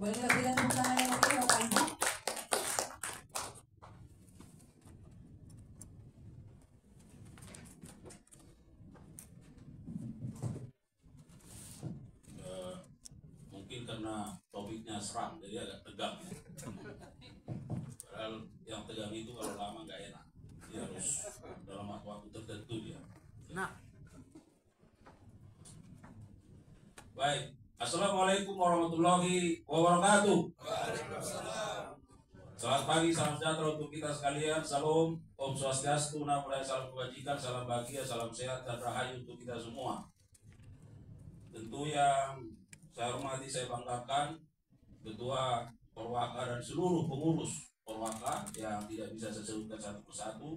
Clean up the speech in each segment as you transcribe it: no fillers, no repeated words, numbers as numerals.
Boleh kita berikan tepuk tangan yang meriah Bapak Ibu. Mungkin karena topiknya seram jadi agak tegang. Padahal yang tegang itu kalau lama nggak enak. Dia harus dalam waktu tertentu dia. Nah. Baik. Assalamualaikum warahmatullahi wabarakatuh. Selamat pagi, salam sejahtera untuk kita sekalian. Salam, Om Swastiastu, Namo Buddhaya, salam kebajikan, salam bahagia, salam sehat dan rahayu untuk kita semua. Tentu yang saya hormati, saya banggakan Ketua Porwaka dan seluruh pengurus Porwaka yang tidak bisa saya sebutkan satu persatu,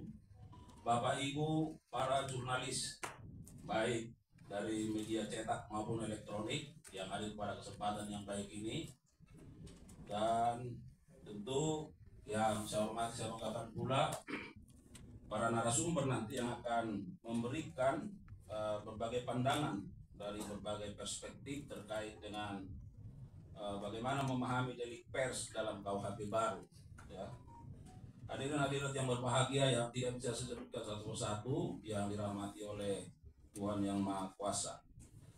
Bapak Ibu para jurnalis baik dari media cetak maupun elektronik yang hadir pada kesempatan yang baik ini, dan tentu yang saya hormati, saya banggakan pula para narasumber nanti yang akan memberikan berbagai pandangan dari berbagai perspektif terkait dengan bagaimana memahami delik pers dalam KUHP baru. Ya. Hadirin-hadirat yang berbahagia yang tidak bisa saya sebutkan satu persatu yang dirahmati oleh Tuhan Yang Maha Kuasa.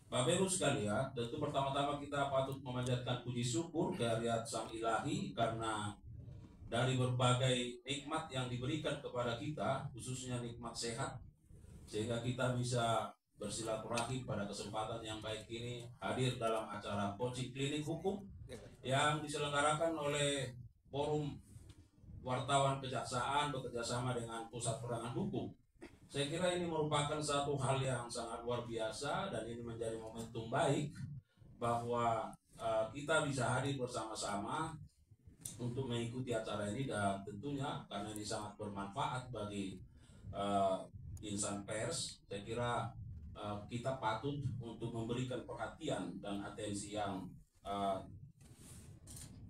Bapak Ibu sekalian, tentu pertama-tama kita patut memanjatkan puji syukur kehadirat Sang Ilahi karena dari berbagai nikmat yang diberikan kepada kita, khususnya nikmat sehat, sehingga kita bisa bersilaturahim pada kesempatan yang baik ini hadir dalam acara Poci Klinik Hukum yang diselenggarakan oleh Forum Wartawan Kejaksaan bekerjasama dengan Pusat Penerangan Hukum. Saya kira ini merupakan satu hal yang sangat luar biasa dan ini menjadi momentum baik bahwa kita bisa hadir bersama-sama untuk mengikuti acara ini, dan tentunya karena ini sangat bermanfaat bagi insan pers, saya kira kita patut untuk memberikan perhatian dan atensi yang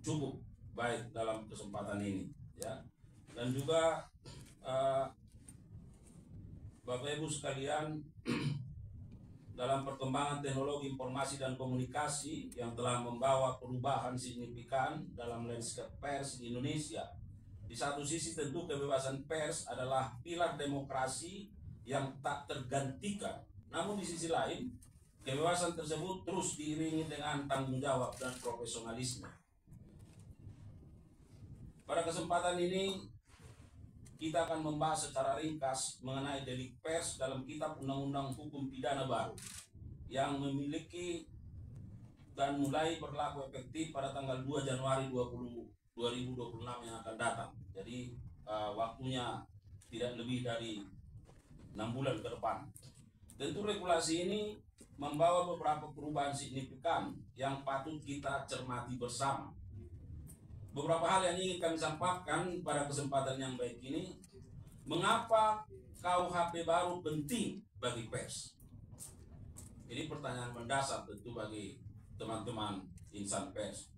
cukup baik dalam kesempatan ini, ya. Dan juga Bapak Ibu sekalian, dalam perkembangan teknologi informasi dan komunikasi yang telah membawa perubahan signifikan dalam landscape pers di Indonesia. Di satu sisi tentu kebebasan pers adalah pilar demokrasi yang tak tergantikan. Namun di sisi lain, kebebasan tersebut terus diiringi dengan tanggung jawab dan profesionalisme. Pada kesempatan ini, kita akan membahas secara ringkas mengenai delik pers dalam Kitab Undang-Undang Hukum Pidana baru yang memiliki dan mulai berlaku efektif pada tanggal 2 Januari 2026 yang akan datang. Jadi waktunya tidak lebih dari 6 bulan ke depan. Tentu regulasi ini membawa beberapa perubahan signifikan yang patut kita cermati bersama. Beberapa hal yang ingin kami sampaikan pada kesempatan yang baik ini. Mengapa KUHP baru penting bagi pers? Ini pertanyaan mendasar tentu bagi teman-teman insan pers.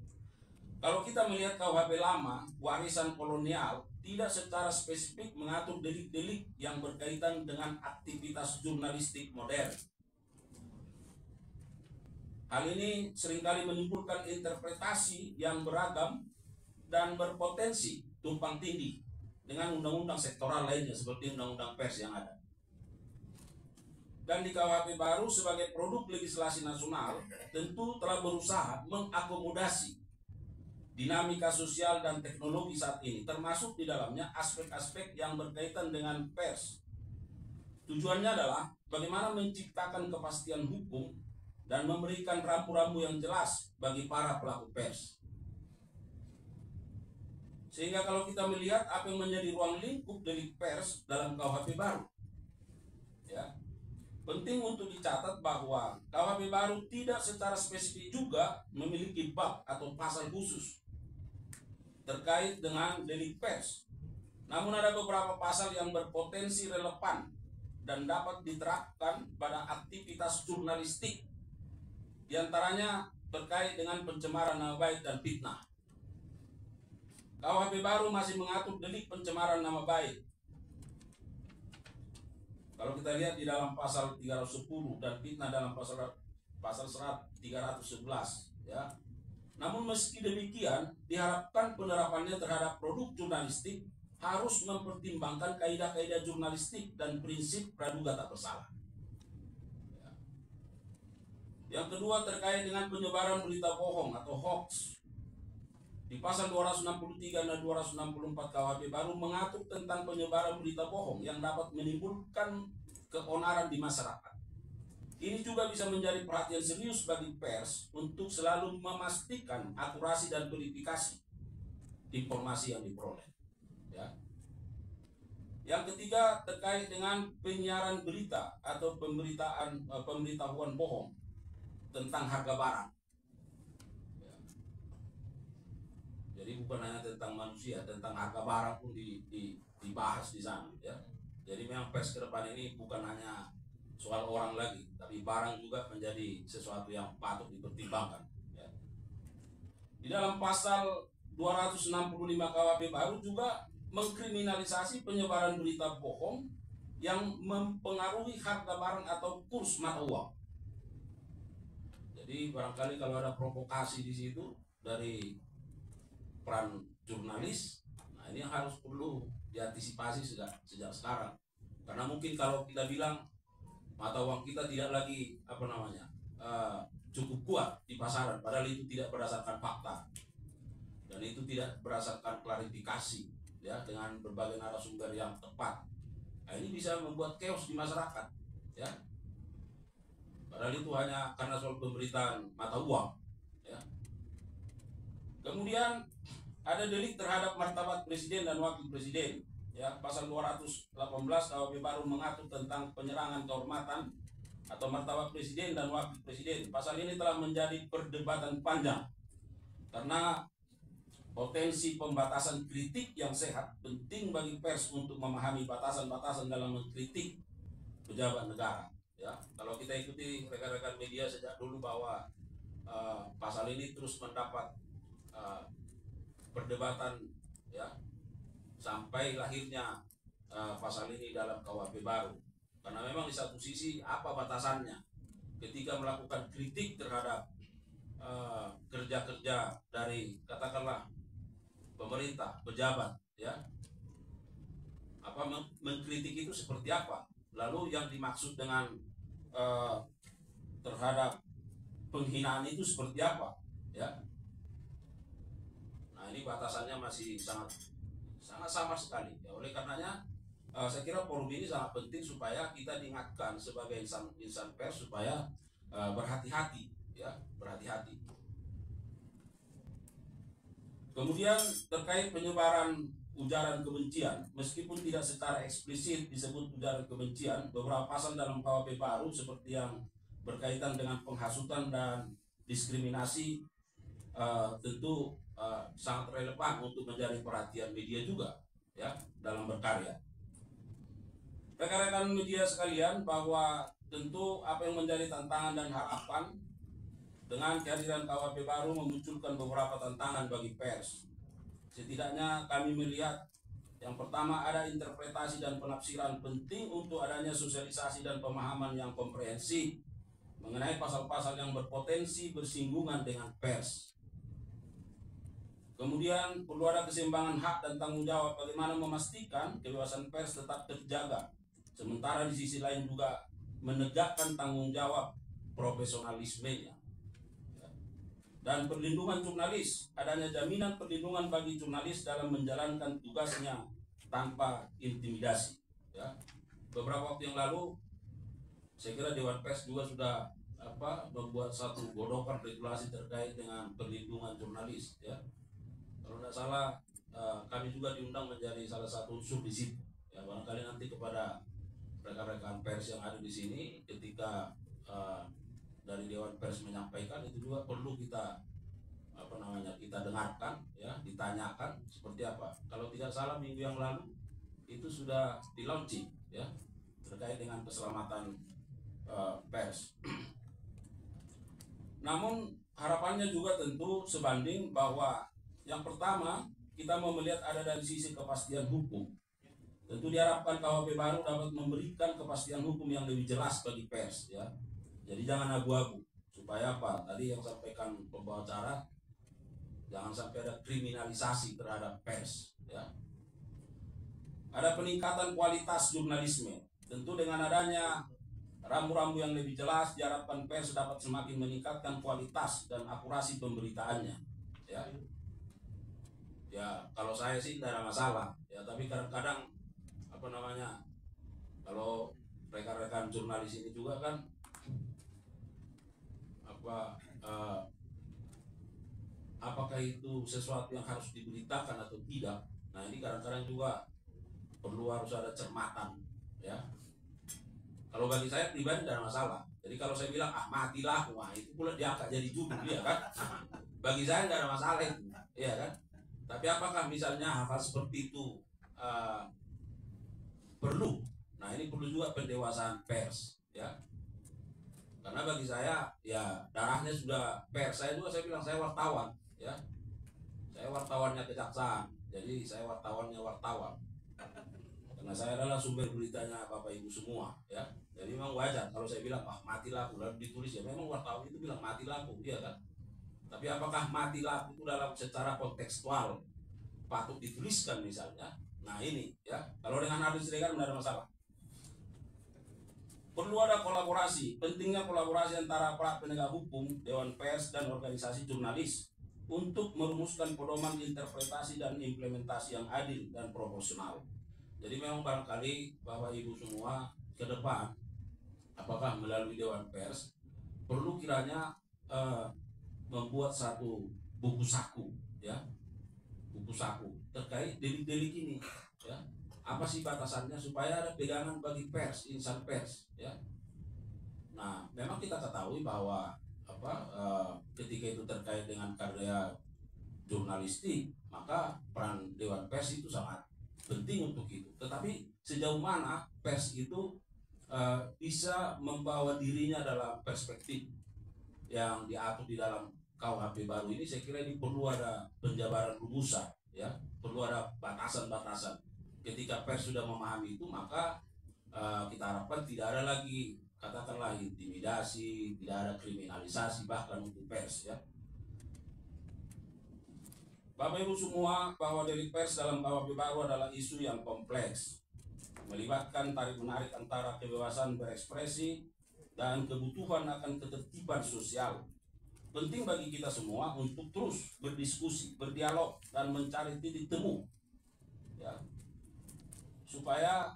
Kalau kita melihat KUHP lama, warisan kolonial tidak secara spesifik mengatur delik-delik yang berkaitan dengan aktivitas jurnalistik modern. Hal ini seringkali menimbulkan interpretasi yang beragam dan berpotensi tumpang tindih dengan undang-undang sektoral lainnya seperti undang-undang pers yang ada. Dan di KUHP baru sebagai produk legislasi nasional tentu telah berusaha mengakomodasi dinamika sosial dan teknologi saat ini, termasuk di dalamnya aspek-aspek yang berkaitan dengan pers. Tujuannya adalah bagaimana menciptakan kepastian hukum dan memberikan rambu-rambu yang jelas bagi para pelaku pers. Sehingga kalau kita melihat apa yang menjadi ruang lingkup delik pers dalam KUHP baru, ya, penting untuk dicatat bahwa KUHP baru tidak secara spesifik juga memiliki bab atau pasal khusus terkait dengan delik pers. Namun ada beberapa pasal yang berpotensi relevan dan dapat diterapkan pada aktivitas jurnalistik, di antaranya terkait dengan pencemaran nama baik dan fitnah. KUHP baru masih mengatur delik pencemaran nama baik. Kalau kita lihat di dalam pasal 310 dan fitnah dalam pasal 311, ya. Namun meski demikian, diharapkan penerapannya terhadap produk jurnalistik harus mempertimbangkan kaidah-kaidah jurnalistik dan prinsip praduga tak bersalah. Yang kedua terkait dengan penyebaran berita bohong atau hoax. Di pasal 263 dan 264 KUHP baru mengatur tentang penyebaran berita bohong yang dapat menimbulkan keonaran di masyarakat. Ini juga bisa menjadi perhatian serius bagi pers untuk selalu memastikan akurasi dan verifikasi informasi yang diperoleh. Ya. Yang ketiga terkait dengan penyiaran berita atau pemberitahuan bohong tentang harga barang. Jadi bukan hanya tentang manusia, tentang harga barang pun dibahas di sana. Ya. Jadi memang pers ke depan ini bukan hanya soal orang lagi, tapi barang juga menjadi sesuatu yang patut dipertimbangkan. Ya. Di dalam pasal 265 KUHP baru juga mengkriminalisasi penyebaran berita bohong yang mempengaruhi harga barang atau kurs mata uang. Jadi barangkali kalau ada provokasi di situ dari peran jurnalis, nah ini harus perlu diantisipasi sejak sekarang. Karena mungkin kalau kita bilang mata uang kita tidak lagi cukup kuat di pasaran, padahal itu tidak berdasarkan fakta dan itu tidak berdasarkan klarifikasi ya dengan berbagai narasumber yang tepat. Nah, ini bisa membuat chaos di masyarakat ya. Padahal itu hanya karena soal pemberitaan mata uang ya. Kemudian ada delik terhadap martabat presiden dan wakil presiden. Ya, pasal 218 KUHP baru mengatur tentang penyerangan kehormatan atau martabat presiden dan wakil presiden. Pasal ini telah menjadi perdebatan panjang karena potensi pembatasan kritik yang sehat penting bagi pers untuk memahami batasan-batasan dalam mengkritik pejabat negara. Ya, kalau kita ikuti rekan-rekan media sejak dulu bahwa pasal ini terus mendapat perdebatan ya sampai lahirnya pasal ini dalam KUHP baru. Karena memang di satu sisi apa batasannya ketika melakukan kritik terhadap kerja-kerja dari katakanlah pemerintah, pejabat ya. Apa mengkritik itu seperti apa? Lalu yang dimaksud dengan terhadap penghinaan itu seperti apa ya? Nah, ini batasannya masih sangat samar sekali ya. Oleh karenanya saya kira forum ini sangat penting supaya kita diingatkan sebagai insan pers supaya berhati-hati ya, berhati-hati. Kemudian terkait penyebaran ujaran kebencian, meskipun tidak secara eksplisit disebut ujaran kebencian, beberapa pasal dalam KUHP baru seperti yang berkaitan dengan penghasutan dan diskriminasi tentu sangat relevan untuk menjadi perhatian media juga ya dalam berkarya. Rekan-rekan media sekalian, bahwa tentu apa yang menjadi tantangan dan harapan dengan kehadiran KUHP baru memunculkan beberapa tantangan bagi pers. Setidaknya kami melihat yang pertama ada interpretasi dan penafsiran penting untuk adanya sosialisasi dan pemahaman yang komprehensif mengenai pasal-pasal yang berpotensi bersinggungan dengan pers. Kemudian perlu ada keseimbangan hak dan tanggung jawab bagaimana memastikan kebebasan pers tetap terjaga, sementara di sisi lain juga menegakkan tanggung jawab profesionalismenya. Dan perlindungan jurnalis, adanya jaminan perlindungan bagi jurnalis dalam menjalankan tugasnya tanpa intimidasi. Ya. Beberapa waktu yang lalu, saya kira Dewan Pers juga sudah membuat satu godokan regulasi terkait dengan perlindungan jurnalis. Ya. Kalau tidak salah, kami juga diundang menjadi salah satu unsur di situ. Ya, barangkali nanti kepada rekan-rekan pers yang ada di sini, ketika dari Dewan Pers menyampaikan, itu juga perlu kita kita dengarkan ya, ditanyakan seperti apa. Kalau tidak salah minggu yang lalu itu sudah di launching ya terkait dengan keselamatan pers. Namun harapannya juga tentu sebanding, bahwa yang pertama kita mau melihat ada dari sisi kepastian hukum. Tentu diharapkan KUHP baru dapat memberikan kepastian hukum yang lebih jelas bagi pers ya. Jadi jangan abu-abu, supaya apa? Tadi yang sampaikan pembawa acara, jangan sampai ada kriminalisasi terhadap pers, ya. Ada peningkatan kualitas jurnalisme. Tentu dengan adanya rambu-rambu yang lebih jelas, diharapkan pers dapat semakin meningkatkan kualitas dan akurasi pemberitaannya, ya. Ya, kalau saya sih tidak ada masalah, ya. Tapi kadang-kadang kalau rekan-rekan jurnalis ini juga kan apakah itu sesuatu yang harus diberitakan atau tidak. Nah, ini kadang-kadang juga perlu harus ada cermatan, ya. Kalau bagi saya pribadi tidak ada masalah. Jadi kalau saya bilang matilah, wah itu pula dia akan jadi judul, ya kan. Bagi saya tidak ada masalah itu, ya kan. Tapi apakah misalnya hal seperti itu perlu? Nah, ini perlu juga pendewasaan pers, ya. Karena bagi saya, ya darahnya sudah pers. Saya bilang saya wartawan, ya. Saya wartawannya kejaksaan, jadi saya wartawannya wartawan. Karena saya adalah sumber beritanya Bapak Ibu semua, ya. Jadi memang wajar kalau saya bilang mati lampu, lalu ditulis, ya memang wartawan itu bilang mati lampu, iya kan. Tapi apakah mati lampu itu dalam secara kontekstual patut dituliskan misalnya? Nah ini, ya. Kalau dengan hadis kan tidak ada masalah. Perlu ada kolaborasi. Pentingnya kolaborasi antara para penegak hukum, dewan pers, dan organisasi jurnalis untuk merumuskan pedoman interpretasi dan implementasi yang adil dan proporsional. Jadi memang barangkali Bapak Ibu semua ke depan, apakah melalui dewan pers, perlu kiranya membuat satu buku saku, ya, buku saku terkait delik-delik ini, ya. Apa sih batasannya supaya ada pegangan bagi pers, insan pers, ya. Nah, memang kita ketahui bahwa ketika itu terkait dengan karya jurnalistik, maka peran dewan pers itu sangat penting untuk itu. Tetapi sejauh mana pers itu bisa membawa dirinya dalam perspektif yang diatur di dalam KUHP baru ini, saya kira ini perlu ada penjabaran rumusan, ya, perlu ada batasan-batasan. Ketika pers sudah memahami itu, maka kita harapkan tidak ada lagi katakanlah intimidasi, tidak ada kriminalisasi bahkan untuk pers, ya. Bapak Ibu semua, bahwa delik pers dalam KUHP baru adalah isu yang kompleks, melibatkan tarik-menarik antara kebebasan berekspresi dan kebutuhan akan ketertiban sosial. Penting bagi kita semua untuk terus berdiskusi, berdialog, dan mencari titik temu, ya, supaya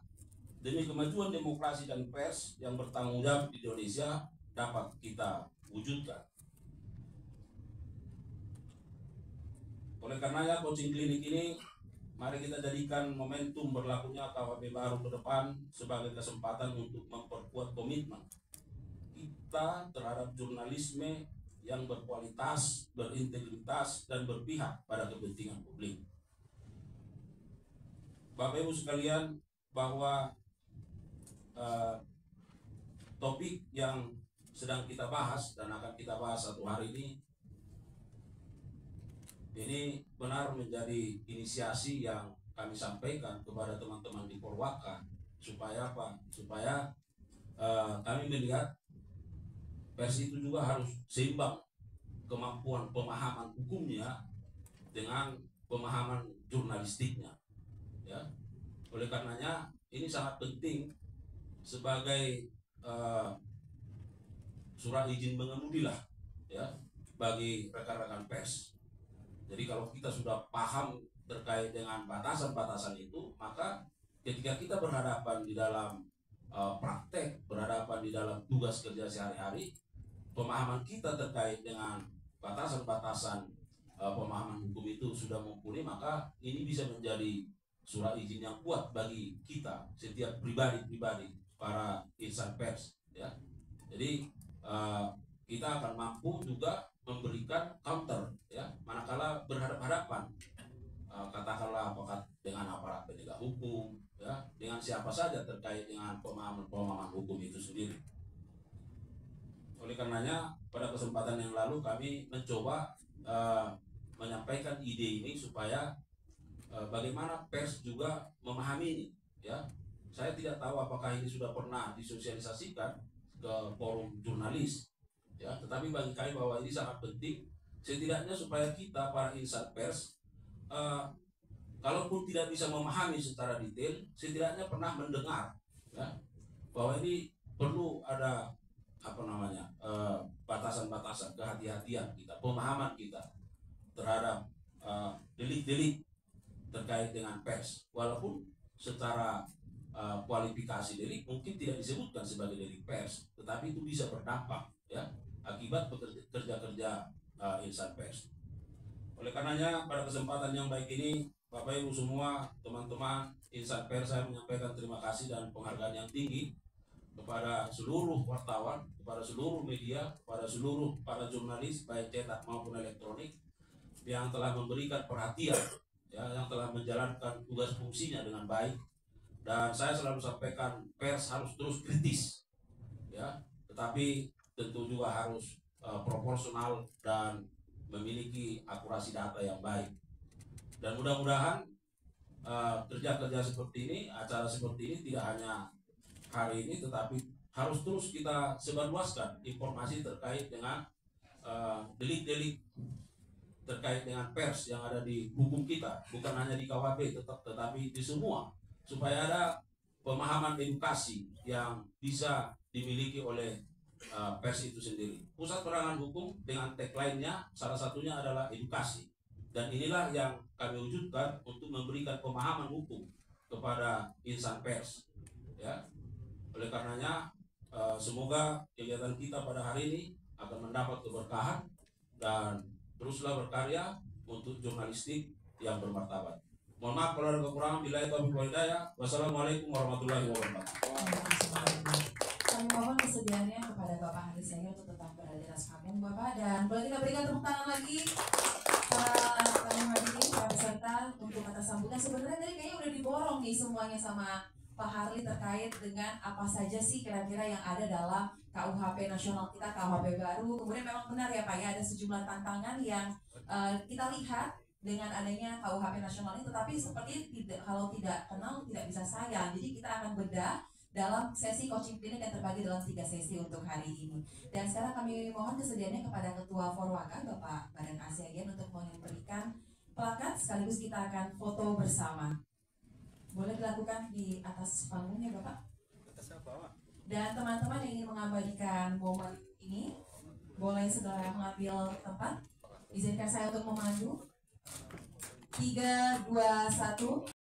demi kemajuan demokrasi dan pers yang bertanggung jawab di Indonesia dapat kita wujudkan. Oleh karenanya coaching klinik ini mari kita jadikan momentum berlakunya KUHP baru ke depan sebagai kesempatan untuk memperkuat komitmen kita terhadap jurnalisme yang berkualitas, berintegritas, dan berpihak pada kepentingan publik. Bapak Ibu sekalian, bahwa topik yang sedang kita bahas dan akan kita bahas satu hari ini benar menjadi inisiasi yang kami sampaikan kepada teman-teman di Polwaka supaya apa? Supaya kami melihat pers itu juga harus seimbang kemampuan pemahaman hukumnya dengan pemahaman jurnalistiknya, ya. Oleh karenanya ini sangat penting sebagai surat izin mengemudi lah, ya, bagi rekan-rekan pers. Jadi kalau kita sudah paham terkait dengan batasan-batasan itu, maka ketika kita berhadapan di dalam praktek, berhadapan di dalam tugas kerja sehari-hari, pemahaman kita terkait dengan batasan-batasan pemahaman hukum itu sudah mumpuni, maka ini bisa menjadi surat izin yang kuat bagi kita, setiap pribadi-pribadi, para insan pers, ya. Jadi kita akan mampu juga memberikan counter, ya, manakala berhadapan katakanlah apakah dengan aparat penegak hukum, ya, dengan siapa saja terkait dengan pemahaman hukum itu sendiri. Oleh karenanya pada kesempatan yang lalu kami mencoba menyampaikan ide ini supaya bagaimana pers juga memahami ini, ya. Saya tidak tahu apakah ini sudah pernah disosialisasikan ke forum jurnalis, ya, tetapi bagi kami bahwa ini sangat penting setidaknya supaya kita para insan pers, kalaupun tidak bisa memahami secara detail, setidaknya pernah mendengar, ya, bahwa ini perlu ada batasan-batasan, kehati-hatian kita, pemahaman kita terhadap delik-delik terkait dengan pers, walaupun secara kualifikasi delik mungkin tidak disebutkan sebagai delik pers, tetapi itu bisa berdampak, ya, akibat kerja-kerja insan pers. Oleh karenanya pada kesempatan yang baik ini, Bapak Ibu semua, teman-teman insan pers, saya menyampaikan terima kasih dan penghargaan yang tinggi kepada seluruh wartawan, kepada seluruh media, kepada seluruh para jurnalis baik cetak maupun elektronik yang telah memberikan perhatian, ya, yang telah menjalankan tugas fungsinya dengan baik. Dan saya selalu sampaikan, pers harus terus kritis, ya, tetapi tentu juga harus proporsional dan memiliki akurasi data yang baik. Dan mudah-mudahan kerja-kerja seperti ini, acara seperti ini tidak hanya hari ini, tetapi harus terus kita sebarluaskan informasi terkait dengan delik-delik terkait dengan pers yang ada di hukum kita, bukan hanya di KUHP tetapi di semua, supaya ada pemahaman edukasi yang bisa dimiliki oleh pers itu sendiri. Pusat Penerangan Hukum dengan tagline-nya salah satunya adalah edukasi, dan inilah yang kami wujudkan untuk memberikan pemahaman hukum kepada insan pers, ya. Oleh karenanya semoga kegiatan kita pada hari ini akan mendapat keberkahan dan teruslah berkarya untuk jurnalistik yang bermartabat. Mohon maaf kalau ada kekurangan. Billahi taufiq wal hidayah. Wassalamualaikum warahmatullahi wabarakatuh. Kami mohon kesediaannya kepada Bapak Haris saya untuk tetap berada di atas panggung, Bapak, dan boleh kita berikan tepuk tangan lagi para hadirin, para peserta untuk atas sambutan. Sebenarnya tadi kayaknya udah diborong nih semuanya sama Pak Harli terkait dengan apa saja sih kira-kira yang ada dalam KUHP nasional kita, KUHP baru. Kemudian memang benar ya Pak ya, ada sejumlah tantangan yang kita lihat dengan adanya KUHP nasional ini, tetapi seperti kalau tidak kenal tidak bisa sayang. Jadi kita akan bedah dalam sesi coaching klinik yang terbagi dalam 3 sesi untuk hari ini. Dan sekarang kami mohon kesediaannya kepada Ketua Forwaka Bapak Badan ASEAN untuk memberikan plakat, sekaligus kita akan foto bersama. Boleh dilakukan di atas panggungnya Bapak. Dan teman-teman yang ingin mengabadikan momen ini, boleh segera mengambil tempat. Izinkan saya untuk memandu. 3, 2, 1.